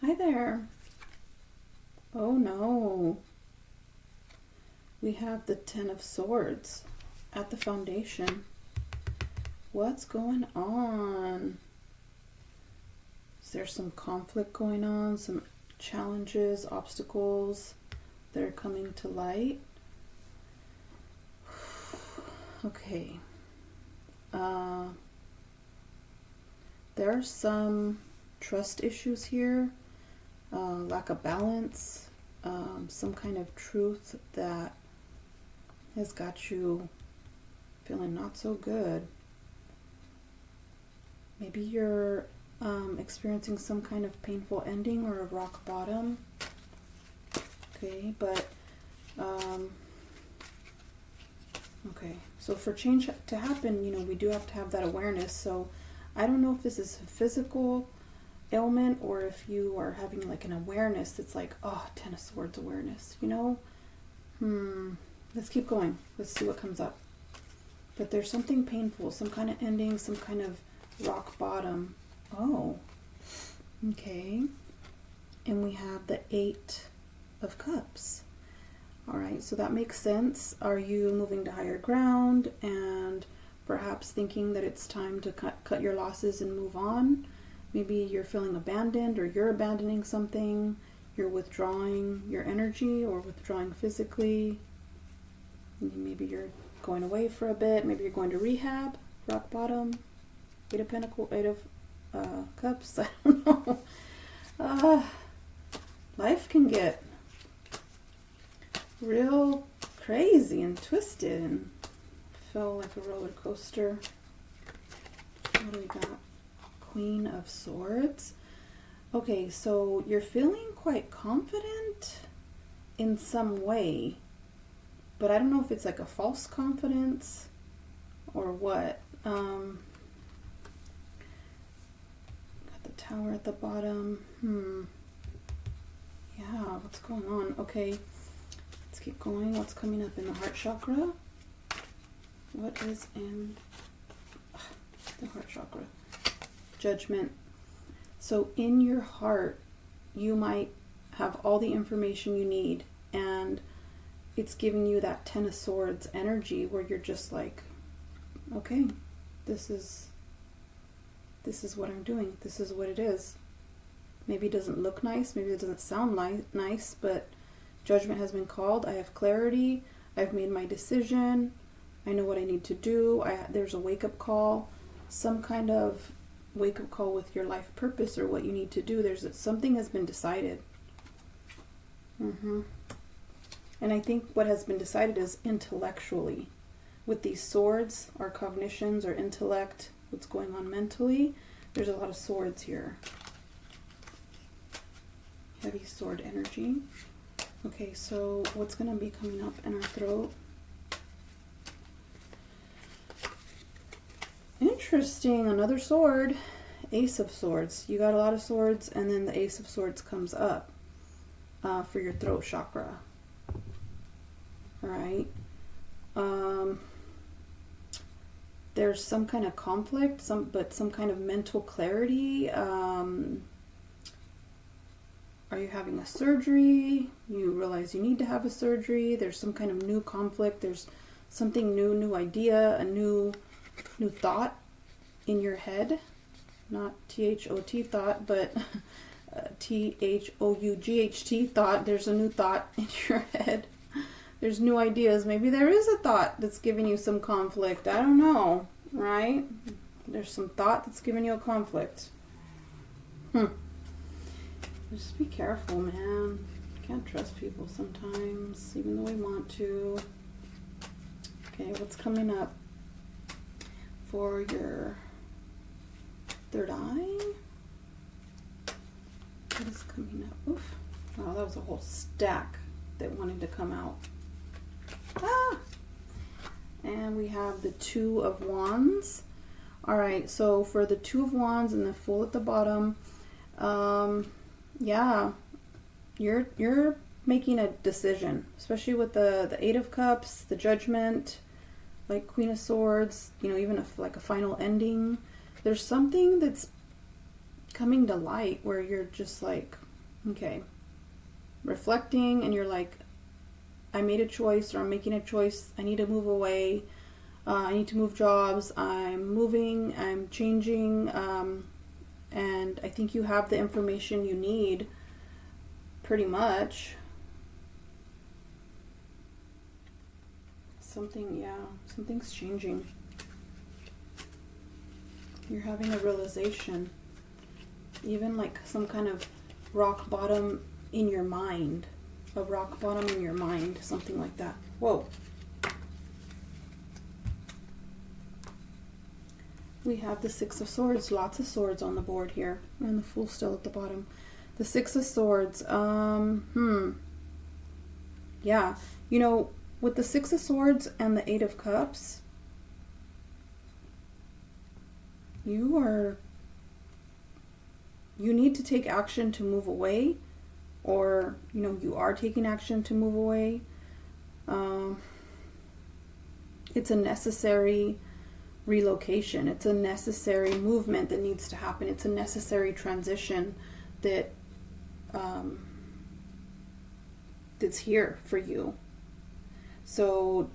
Hi there. Oh no. We have the Ten of Swords at the foundation. What's going on? Is there some conflict going on? Some challenges, obstacles that are coming to light? Okay. There are some trust issues here, lack of balance, some kind of truth that has got you feeling not so good. Maybe you're experiencing some kind of painful ending or a rock bottom. Okay, but okay, so for change to happen, we do have to have that awareness. So I don't know if this is a physical ailment or if you are having like an awareness that's like, oh, Ten of Swords awareness, Let's keep going. Let's see what comes up. But there's something painful, some kind of ending, some kind of rock bottom. Oh, okay. And we have the Eight of Cups. All right, so that makes sense. Are you moving to higher ground and perhaps thinking that it's time to cut your losses and move on? Maybe you're feeling abandoned, or you're abandoning something. You're withdrawing your energy or withdrawing physically. Maybe you're going away for a bit. Maybe you're going to rehab, rock bottom, Eight of Pentacles, Eight of Cups. I don't know. Life can get real crazy and twisted and feel like a roller coaster. What do we got? Queen of Swords. Okay, so you're feeling quite confident in some way, but I don't know if it's like a false confidence or what. Got the Tower at the bottom. Yeah, what's going on? Okay, let's keep going. What's coming up in the heart chakra? What is in the heart chakra? Judgment. So in your heart, you might have all the information you need, and it's giving you that Ten of Swords energy where you're just like, okay, this is what I'm doing. This is what it is. Maybe it doesn't look nice. Maybe it doesn't sound nice, but judgment has been called. I have clarity. I've made my decision. I know what I need to do. There's a wake-up call, some kind of wake-up call with your life purpose or what you need to do. Something has been decided. And I think what has been decided is intellectually. With these swords, our cognitions, our intellect, what's going on mentally, there's a lot of swords here. Heavy sword energy. Okay, so what's going to be coming up in our throat? Interesting, another sword. Ace of Swords. You got a lot of swords, and then the Ace of Swords comes up for your throat chakra. All right. There's some kind of conflict, but some kind of mental clarity. Are you having a surgery? You realize you need to have a surgery. There's some kind of new conflict. There's something new idea, a new thought in your head. Not T-H-O-T thought, but T-H-O-U-G-H-T thought. There's a new thought in your head. There's new ideas. Maybe there is a thought that's giving you some conflict. I don't know, right? There's some thought that's giving you a conflict. Just be careful, man. Can't trust people sometimes, even though we want to. Okay, what's coming up for your third eye? What is coming up? Oof. Wow, that was a whole stack that wanted to come out. And we have the Two of Wands. All right, so for the Two of Wands and the Fool at the bottom, yeah, you're making a decision, especially with the Eight of Cups, the Judgment, like Queen of Swords, even like a final ending. There's something that's coming to light where you're just like, Okay. Reflecting, and you're like, I made a choice, or I'm making a choice. I need to move away. I need to move jobs. I'm moving. I'm changing. And I think you have the information you need, pretty much. Something's changing. You're having a realization. Even like some kind of rock bottom in your mind. A rock bottom in your mind. Something like that. Whoa. We have the Six of Swords. Lots of swords on the board here. And the Fool still at the bottom. The Six of Swords. Yeah. You know, with the Six of Swords and the Eight of Cups, you need to take action to move away, or, you know, you are taking action to move away. It's a necessary relocation. It's a necessary movement that needs to happen. It's a necessary transition that that's here for you. So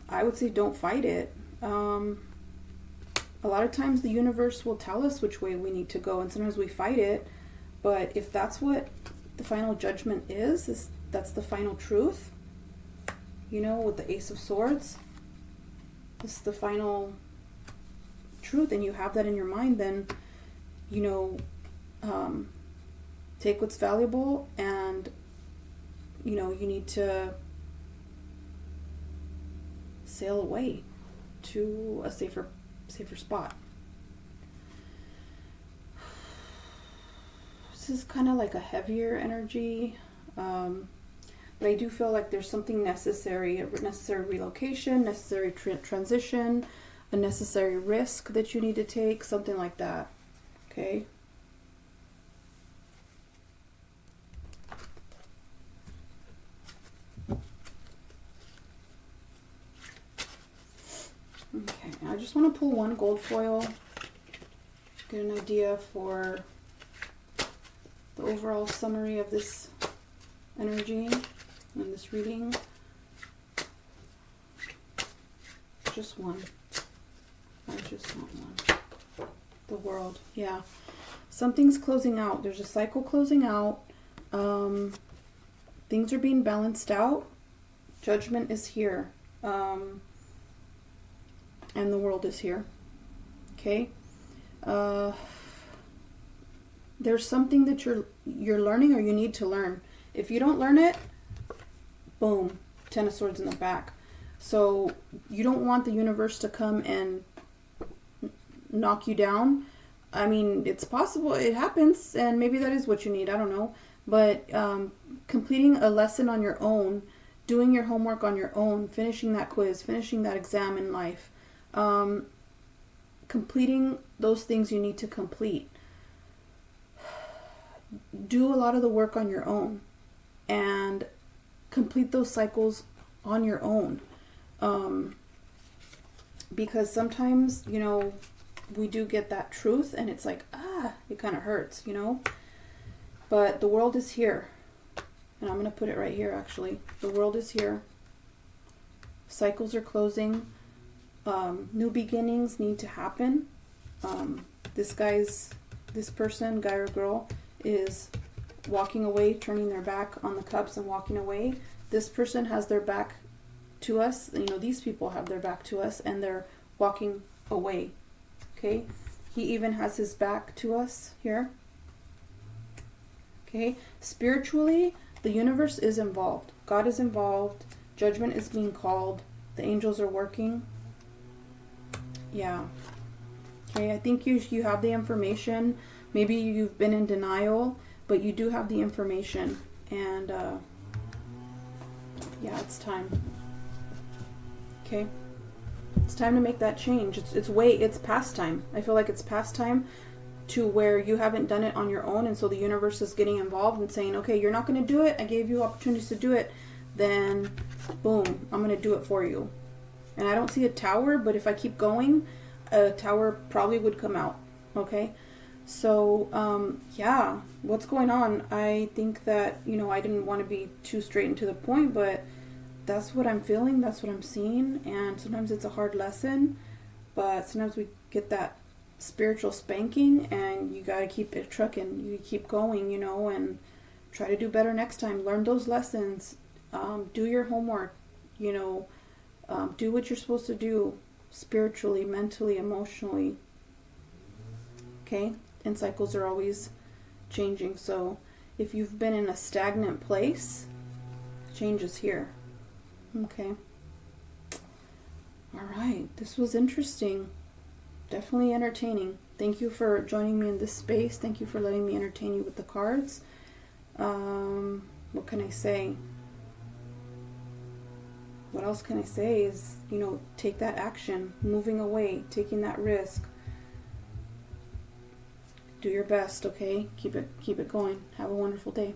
I would say don't fight it. A lot of times the universe will tell us which way we need to go, and sometimes we fight it. But if that's what the final judgment is that's the final truth, you know, with the Ace of Swords, this is the final truth, and you have that in your mind, then, you know, take what's valuable, and, you know, you need to sail away to a safer spot. This is kind of like a heavier energy, but I do feel like there's something necessary, a necessary relocation, necessary transition, a necessary risk that you need to take, something like that. Okay. Okay, I just want to pull one gold foil, get an idea for the overall summary of this energy and this reading. Just one. I just want one. The World. Yeah. Something's closing out. There's a cycle closing out. Things are being balanced out. Judgment is here. And the World is here. Okay? There's something that you're learning, or you need to learn. If you don't learn it, boom, Ten of Swords in the back. So you don't want the universe to come and knock you down. I mean, it's possible, it happens, and maybe that is what you need, I don't know. But completing a lesson on your own, doing your homework on your own, finishing that quiz, finishing that exam in life, completing those things you need to complete. Do a lot of the work on your own and complete those cycles on your own. Because sometimes, you know, we do get that truth and it's like, it kind of hurts, you know. But the World is here. And I'm going to put it right here, actually. The World is here. Cycles are closing. New beginnings need to happen. This person, guy or girl, is walking away, turning their back on the cups and walking away. This person has their back to us. You know, these people have their back to us and they're walking away. Okay? He even has his back to us here. Okay? Spiritually, the universe is involved. God is involved. Judgment is being called. The angels are working. Yeah. Okay, I think you have the information. Maybe you've been in denial, but you do have the information. And, yeah, it's time. Okay? It's time to make that change. It's past time. I feel like it's past time to where you haven't done it on your own, and so the universe is getting involved and saying, okay, you're not going to do it. I gave you opportunities to do it. Then, boom, I'm going to do it for you. And I don't see a tower, but if I keep going, a tower probably would come out. Okay? So, yeah, what's going on? I think that, I didn't want to be too straight and to the point, but that's what I'm feeling, that's what I'm seeing, and sometimes it's a hard lesson, but sometimes we get that spiritual spanking, and you gotta keep it trucking, you keep going, and try to do better next time. Learn those lessons, do your homework, do what you're supposed to do spiritually, mentally, emotionally, okay? And cycles are always changing, so if you've been in a stagnant place, change is here. Okay. All right. This was interesting. Definitely entertaining. Thank you for joining me in this space. Thank you for letting me entertain you with the cards. What can I say? What else can I say is, take that action, moving away, taking that risk. Do your best, okay? Keep it going. Have a wonderful day.